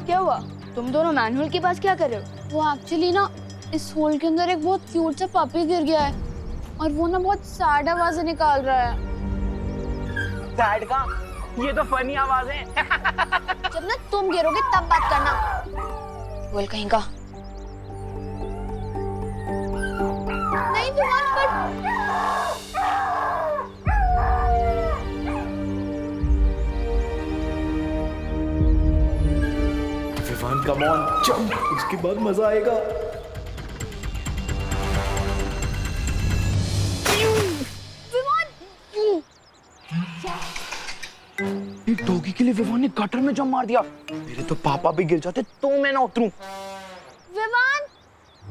क्या हुआ? तुम दोनों मैनुअल के पास क्या कर रहे हो? वो एक्चुअली ना इस होल के अंदर एक बहुत क्यूट सा पपी गिर गया है और वो ना बहुत सैड आवाजें निकाल रहा है। सैड का? ये तो फनी आवाज है। जब ना तुम गिरोगे तब बात करना। बोल कहीं का। नहीं Vivaan but Vivaan come on jump, उसके बाद मजा आएगा। एक डॉगी के लिए विवान ने गटर में जंप मार दिया। मेरे तो पापा भी गिर जाते तो मैं ना उतरूं। विवान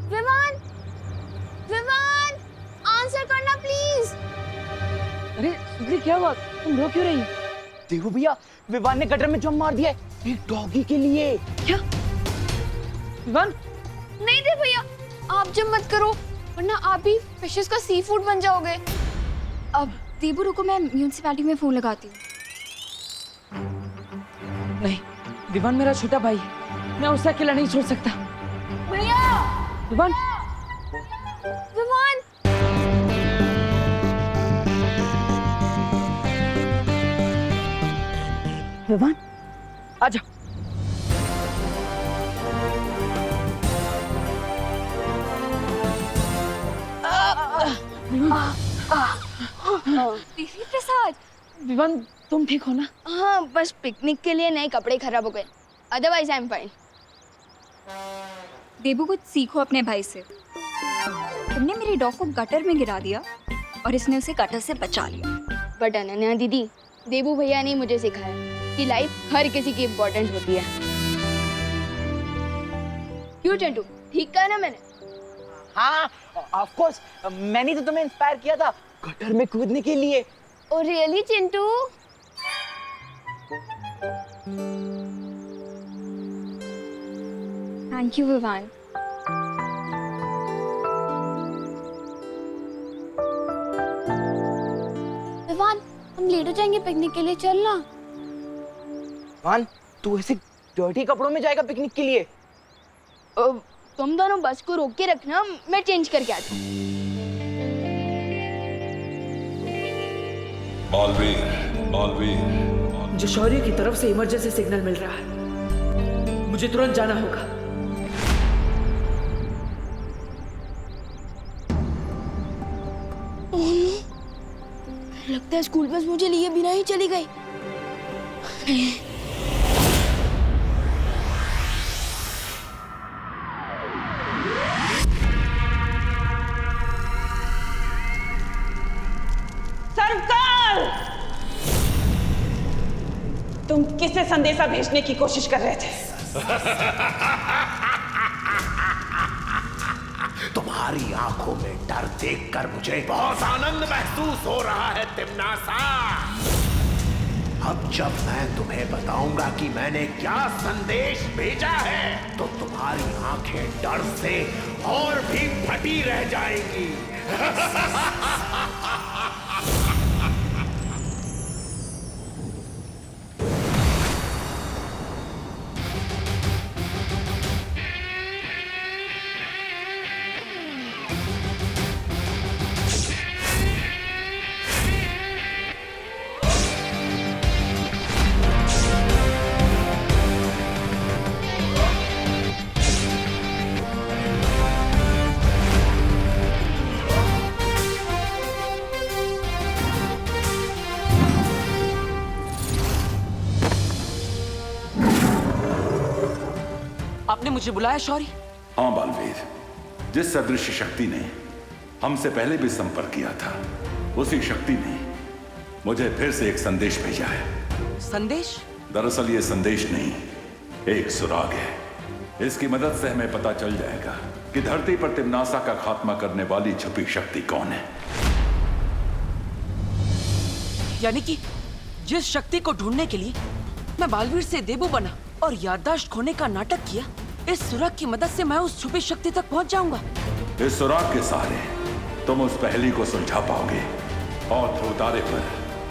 विवान विवान आंसर करना प्लीज। अरे सुधरी, क्या हुआ? तुम रो क्यों रही? देखो भैया, विवान ने गटर में जंप मार दिया है एक डॉगी के लिए। क्या? विवान नहीं दे भैया, आप जब मत करो वरना आप भी फिशेस का सी फूड बन जाओगे। अब देबू रुको, मैं म्यूनिसिपैलिटी में फोन लगाती हूँ। नहीं, विवान मेरा छोटा भाई है, मैं उसे अकेला नहीं छोड़ सकता। भैया विवान विवान विवान आजा। देवी प्रसाद, विवान तुम ठीक हो ना? हाँ बस पिकनिक के लिए नए कपड़े खराब हो गए, अदरवाइज आई एम फाइन। देबू कुछ सीखो अपने भाई से। तुमने मेरे डॉग को गटर में गिरा दिया और इसने उसे गटर से बचा लिया। बट अनन्या दीदी, देबू भैया ने मुझे सिखाया कि लाइफ हर किसी की इम्पोर्टेंट होती है। क्यों चंटू, ठीक कहा ना मैंने? हाँ ऑफ कोर्स, मैंने तो तुम्हें इंस्पायर किया था गटर में कूदने के लिए। Oh really Chintu? Thank you Vivaan. Vivaan हम लेट हो जाएंगे पिकनिक के लिए, चलना। विवान तू ऐसे डर्टी कपड़ों में जाएगा पिकनिक के लिए? तुम दोनों बस को रोक के रखना, मैं चेंज करके आता हूँ। बालवीर, जशौर्य की तरफ से इमरजेंसी सिग्नल मिल रहा है, मुझे तुरंत जाना होगा। लगता है स्कूल बस मुझे लिए बिना ही चली गई। सरकार, तुम किसे संदेशा भेजने की कोशिश कर रहे थे? तुम्हारी आंखों में डर देखकर मुझे बहुत आनंद महसूस हो रहा है तिमनासा। अब जब मैं तुम्हें बताऊंगा कि मैंने क्या संदेश भेजा है तो तुम्हारी आंखें डर से और भी फटी रह जाएंगी। आपने मुझे बुलाया शौरी? हाँ बालवीर, जिस सदृश शक्ति ने हमसे पहले भी संपर्क किया था, उसी शक्ति ने मुझे फिर से एक संदेश भेजा है। संदेश? दरअसल ये संदेश नहीं, एक सुराग है। इसकी मदद से हमें पता चल जाएगा कि धरती पर तिमनासा का खात्मा करने वाली छुपी शक्ति कौन है। यानी कि जिस शक्ति को ढूंढने के लिए मैं बालवीर से देबू बना और याददाश्त खोने का नाटक किया, इस सुराग की मदद से मैं उस छुपी शक्ति तक पहुंच जाऊंगा। इस सुराग के सहारे तुम उस पहेली को सुलझा पाओगे और ध्रुव तारे पर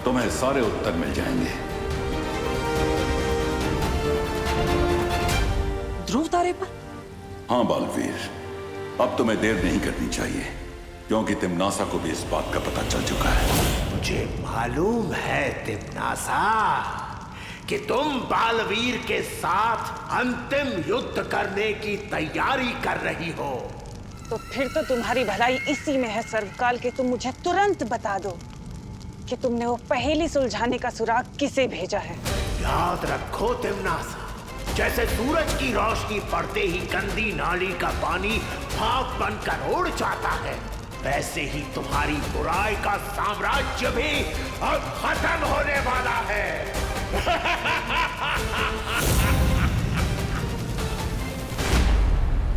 तुम्हें सारे उत्तर मिल जाएंगे। ध्रुव तारे पर? हाँ बालवीर, अब तुम्हें देर नहीं करनी चाहिए, क्योंकि तिम्नासा को भी इस बात का पता चल चुका है। मुझे मालूम है तिम्नासा कि तुम बालवीर के साथ अंतिम युद्ध करने की तैयारी कर रही हो। तो फिर तो तुम्हारी भलाई इसी में है सर्वकाल कि तुम मुझे तुरंत बता दो कि तुमने वो पहेली सुलझाने का सुराग किसे भेजा है। याद रखो तिम्नासा, जैसे सूरज की रोशनी पड़ते ही गंदी नाली का पानी भाप बनकर उड़ जाता है, वैसे ही तुम्हारी बुराई का साम्राज्य भी अब खत्म होने वाला है।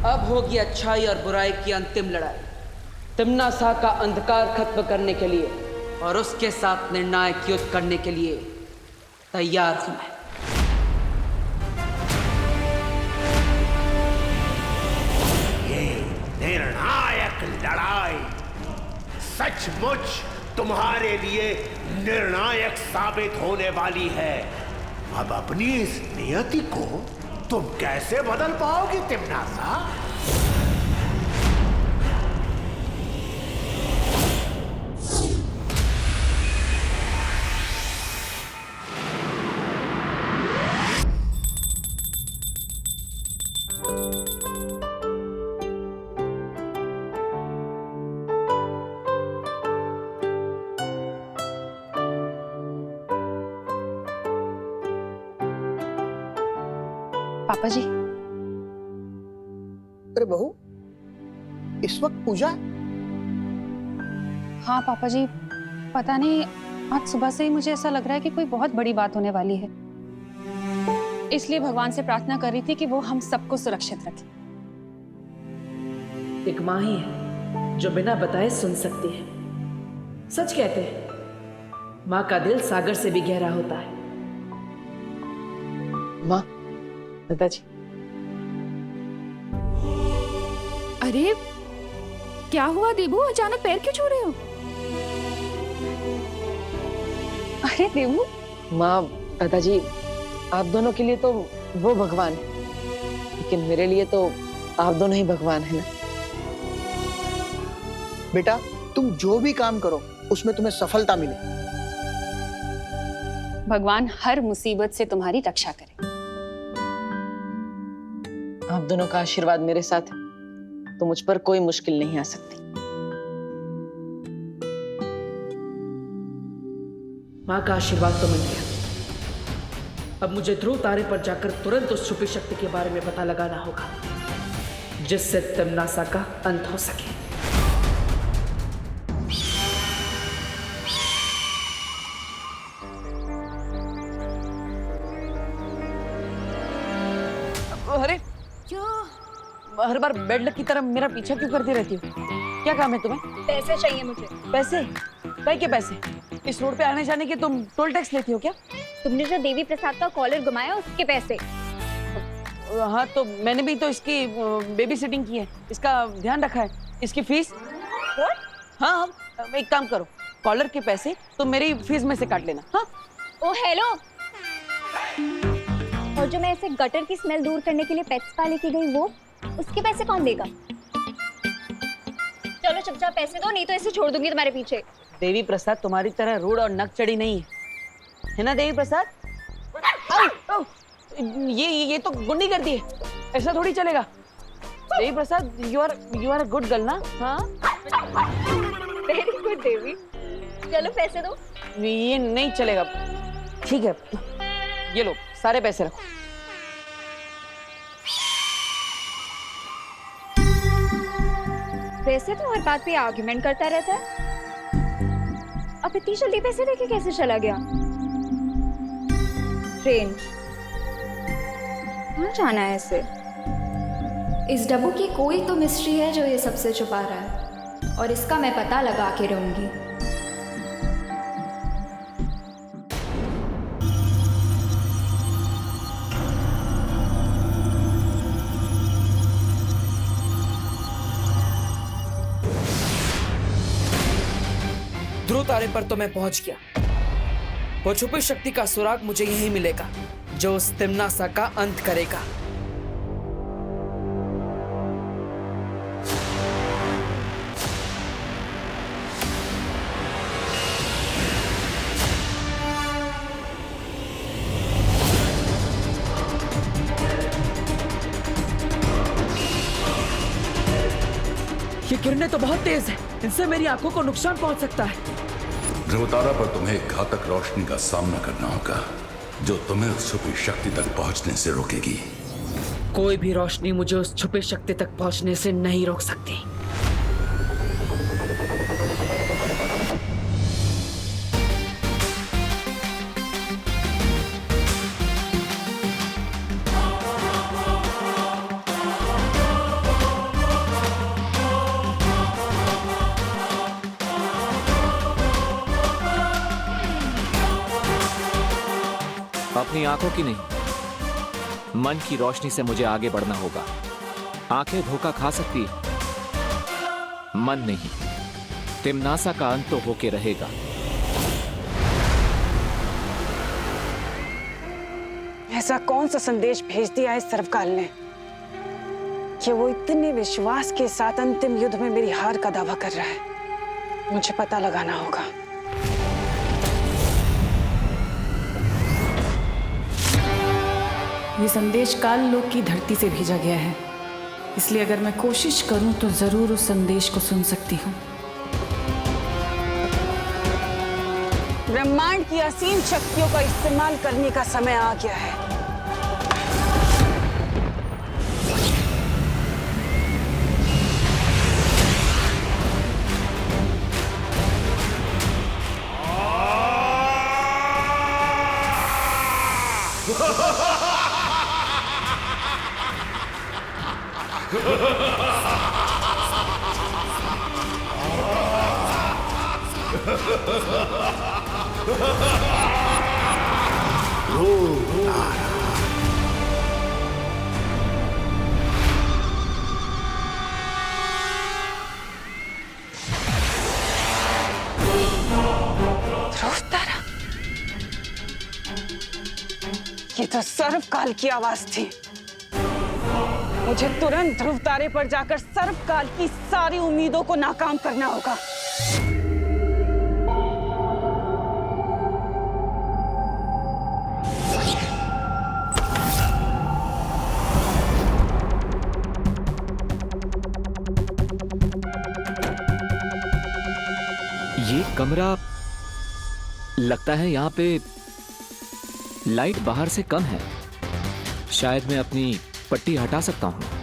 अब होगी अच्छाई और बुराई की अंतिम लड़ाई। तिम्नासा का अंधकार खत्म करने के लिए और उसके साथ निर्णायक युद्ध करने के लिए तैयार हूं मैं। ये निर्णायक लड़ाई सचमुच तुम्हारे लिए निर्णायक साबित होने वाली है। अब अपनी इस नियति को तुम कैसे बदल पाओगे तिम्नासा? पापा जी। अरे बहू, इस वक्त पूजा? हाँ पापा जी, पता नहीं आज सुबह से ही मुझे ऐसा लग रहा है कि कोई बहुत बड़ी बात होने वाली है, इसलिए भगवान से प्रार्थना कर रही थी कि वो हम सबको सुरक्षित रखे। एक माँ ही है जो बिना बताए सुन सकती है। सच कहते हैं माँ का दिल सागर से भी गहरा होता है। माँ, दादाजी। अरे क्या हुआ देबू, अचानक पैर क्यों छू रहे हो? अरे देबू। माँ, दादाजी, आप दोनों के लिए तो वो भगवान है, लेकिन मेरे लिए तो आप दोनों ही भगवान है ना। बेटा, तुम जो भी काम करो उसमें तुम्हें सफलता मिले। भगवान हर मुसीबत से तुम्हारी रक्षा करे। आप दोनों का आशीर्वाद मेरे साथ है तो मुझ पर कोई मुश्किल नहीं आ सकती। माँ का आशीर्वाद तो मिल गया। अब मुझे ध्रुव तारे पर जाकर तुरंत उस छुपी शक्ति के बारे में पता लगाना होगा, जिससे तिम्नासा का अंत हो सके। अरे हर बार बेड की तरह मेरा पीछा क्यों करती रहती हो? क्या काम है तुम्हें? पैसे चाहिए मुझे। पैसे? भाई के पैसे? इस रोड पे आने जाने के तुम टोल टैक्स लेती हो क्या? तुमने जो देवी प्रसाद का कॉलर घुमाया उसके पैसे। हाँ तो मैंने भी तो इसकी बेबी सिटिंग की है, इसका ध्यान रखा है। इसकी फीस? हाँ, एक काम करो, कॉलर के पैसे तुम मेरी फीस में से काट लेना। हाँ? ओ हेलो, और जो मैं ऐसे गटर की स्मेल दूर करने के लिए पेट्स पा लेके गई वो, उसके पैसे कौन देगा? चलो चुपचाप पैसे दो, नहीं तो ऐसे छोड़ दूंगी तुम्हारे पीछे। देवी प्रसाद तुम्हारी तरह रूड और नक चढ़ी नहीं है ना देवी प्रसाद? ये तो गुंडी कर दी है, ऐसा थोड़ी चलेगा। Devi Prasad, you are a good girl ना? हाँ, वेरी गुड देवी। चलो पैसे दो। ये नहीं चलेगा। ठीक है, ये लो सारे पैसे रखो। वैसे तो हर बात पे आर्ग्यूमेंट करता रहता है, अब इतनी जल्दी पैसे देके कैसे चला गया? ट्रेन कहाँ जाना है इसे? इस डब्बू की कोई तो मिस्ट्री है जो ये सबसे छुपा रहा है, और इसका मैं पता लगा के रहूंगी। ध्रुव तारे पर तो मैं पहुंच गया। वो छुपी शक्ति का सुराग मुझे यही मिलेगा जो उस तिम्नासा का अंत करेगा। ये किरणें तो बहुत तेज हैं, इनसे मेरी आंखों को नुकसान पहुंच सकता है। ध्रुवतारा पर तुम्हें एक घातक रोशनी का सामना करना होगा जो तुम्हें उस छुपी शक्ति तक पहुंचने से रोकेगी। कोई भी रोशनी मुझे उस छुपी शक्ति तक पहुंचने से नहीं रोक सकती। अपनी आंखों की नहीं, मन की रोशनी से मुझे आगे बढ़ना होगा। आंखें धोखा खा सकती है, मन नहीं। तिम्नासा का अंत तो होके रहेगा। ऐसा कौन सा संदेश भेज दिया है सर्वकाल ने कि वो इतने विश्वास के साथ अंतिम युद्ध में मेरी हार का दावा कर रहा है? मुझे पता लगाना होगा। ये संदेश काल लोक की धरती से भेजा गया है, इसलिए अगर मैं कोशिश करूं तो जरूर उस संदेश को सुन सकती हूँ। ब्रह्मांड की असीम शक्तियों का इस्तेमाल करने का समय आ गया है। ये तो सर्वकाल की आवाज थी। मुझे तुरंत ध्रुव तारे पर जाकर सर्वकाल की सारी उम्मीदों को नाकाम करना होगा। ये कमरा लगता है यहाँ पे लाइट बाहर से कम है। शायद मैं अपनी पट्टी हटा सकता हूँ।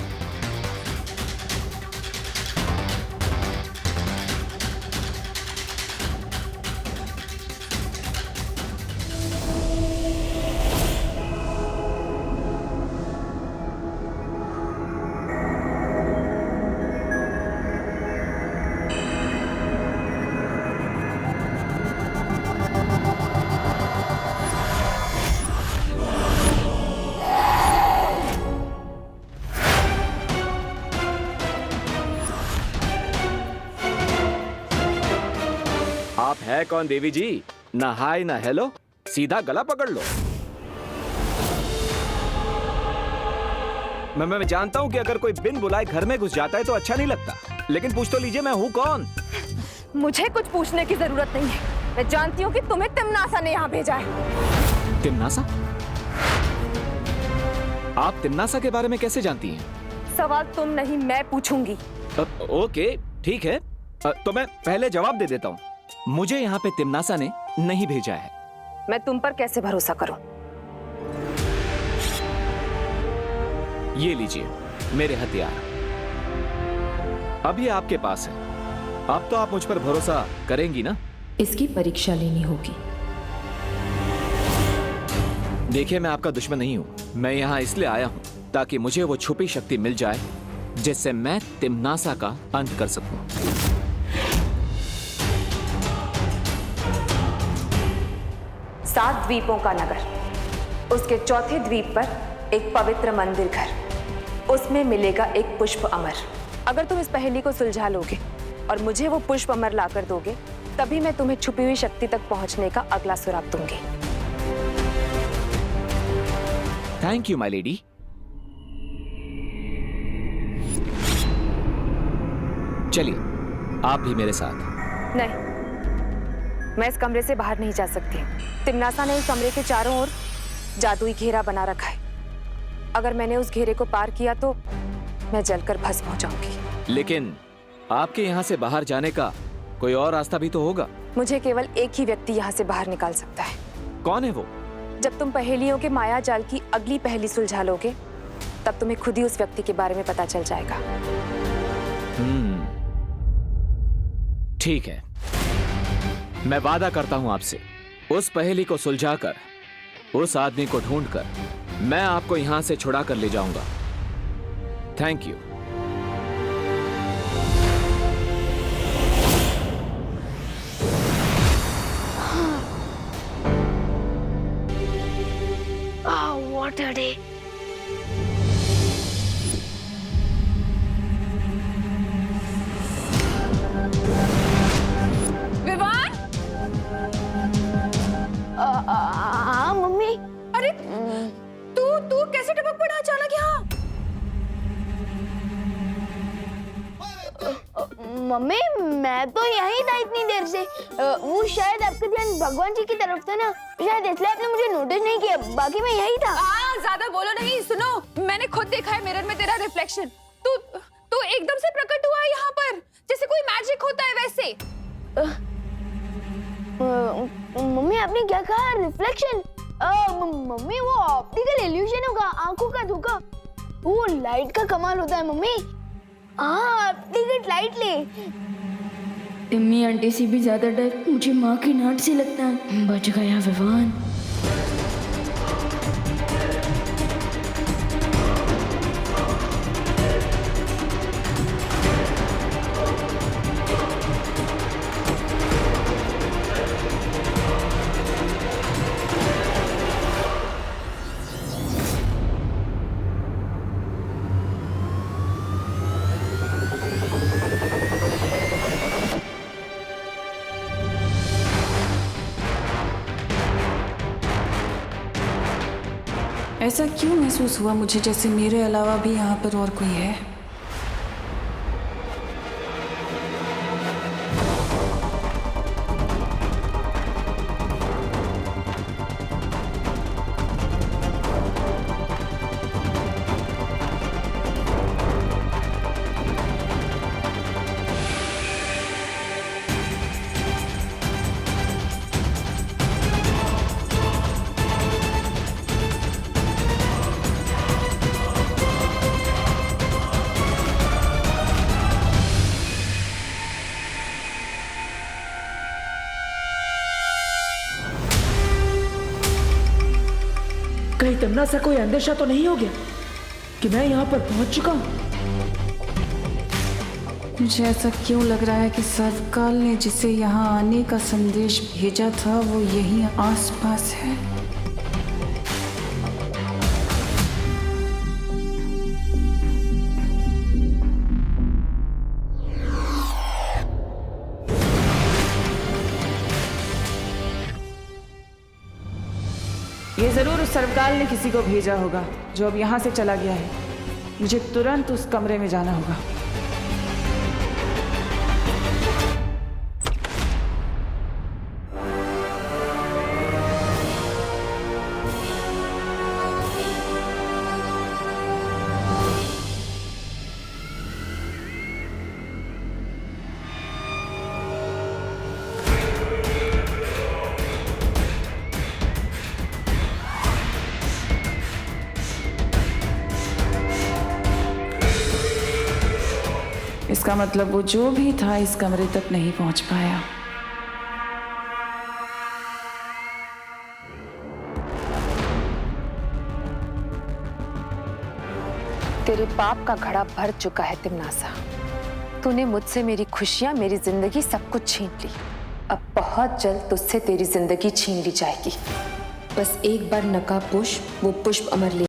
आप है कौन देवी जी? ना हाय ना हेलो, सीधा गला पकड़ लो। मैं जानता हूं कि अगर कोई बिन बुलाए घर में घुस जाता है तो अच्छा नहीं लगता, लेकिन पूछ तो लीजिए मैं हूं कौन। मुझे कुछ पूछने की जरूरत नहीं है। मैं जानती हूँ कि तुम्हें तिम्नासा ने यहाँ भेजा है। तिम्नासा? आप तिम्नासा के बारे में कैसे जानती हैं? सवाल तुम नहीं मैं पूछूंगी। ओके ठीक है, तो मैं पहले जवाब दे देता हूँ। मुझे यहाँ पे तिम्नासा ने नहीं भेजा है। मैं तुम पर कैसे भरोसा करूं? ये लीजिए मेरे हथियार, अब ये आपके पास है। अब तो आप मुझ पर भरोसा करेंगी ना? इसकी परीक्षा लेनी होगी। देखिए मैं आपका दुश्मन नहीं हूँ। मैं यहाँ इसलिए आया हूँ ताकि मुझे वो छुपी शक्ति मिल जाए जिससे मैं तिम्नासा का अंत कर सकूं। सात द्वीपों का नगर, उसके चौथे द्वीप पर एक पवित्र मंदिर घर, उसमें मिलेगा एक पुष्प अमर। अगर तुम इस पहेली को सुलझा लोगे और मुझे वो पुष्प अमर लाकर दोगे तभी मैं तुम्हें छुपी हुई शक्ति तक पहुंचने का अगला सुराग दूंगी। Thank you my lady. चलिए आप भी मेरे साथ। नहीं, मैं इस कमरे से बाहर नहीं जा सकती। तिम्नासा ने इस कमरे के चारों ओर जादुई घेरा बना रखा है। अगर मैंने उस घेरे को पार किया तो मैं जलकर भस्म हो जाऊंगी। लेकिन आपके यहाँ से बाहर जाने का कोई और रास्ता भी तो होगा। मुझे केवल एक ही व्यक्ति यहाँ से बाहर निकाल सकता है। कौन है वो? जब तुम पहेलियों के माया जाल की अगली पहेली सुलझा लोगे, तब तुम्हें खुद ही उस व्यक्ति के बारे में पता चल जाएगा। ठीक है, मैं वादा करता हूं आपसे, उस पहेली को सुलझाकर, उस आदमी को ढूंढकर मैं आपको यहां से छुड़ा कर ले जाऊंगा। Thank you. What a day. Vivaan! हाँ मम्मी। अरे तू कैसे टपक पड़ा अचानक यहाँ? मम्मी मैं तो यहीं था इतनी देर से। वो शायद आपका ध्यान भगवान जी की तरफ था ना, शायद इसलिए आपने मुझे नोटिस नहीं किया। बाकी मैं यहीं था। ज्यादा बोलो नहीं। सुनो, मैंने खुद देखा है मिरर में तेरा रिफ्लेक्शन। तू एकदम से प्रकट हुआ है यहाँ पर, जैसे कोई मैजिक होता है वैसे। मम्मी आपने क्या कहा? रिफ्लेक्शन? मम्मी वो ऑप्टिकल इल्यूजन होगा, आंखों का धोखा। वो लाइट का कमाल होता है मम्मी। हाँ, टिकट लाइट ले। इम्मी आंटी से भी ज्यादा डर मुझे माँ की नाट से लगता है। बच गया विवान। ऐसा क्यों महसूस हुआ मुझे जैसे मेरे अलावा भी यहाँ पर और कोई है? कहीं तिम्नासा कोई अंदेशा तो नहीं हो गया कि मैं यहाँ पर पहुंच चुका हूँ? मुझे ऐसा क्यों लग रहा है कि सर्वकाल ने जिसे यहाँ आने का संदेश भेजा था वो यहीं आसपास है। ये जरूर उस सर्वकाल ने किसी को भेजा होगा जो अब यहाँ से चला गया है। मुझे तुरंत उस कमरे में जाना होगा। इसका मतलब वो जो भी था इस कमरे तक नहीं पहुंच पाया। तेरे पाप का घड़ा भर चुका है तिम्नासा। तूने मुझसे मेरी खुशियां, मेरी जिंदगी सब कुछ छीन ली। अब बहुत जल्द तुझसे तेरी जिंदगी छीन ली जाएगी। बस एक बार नकाब पुष्प, वो पुष्प अमर ले।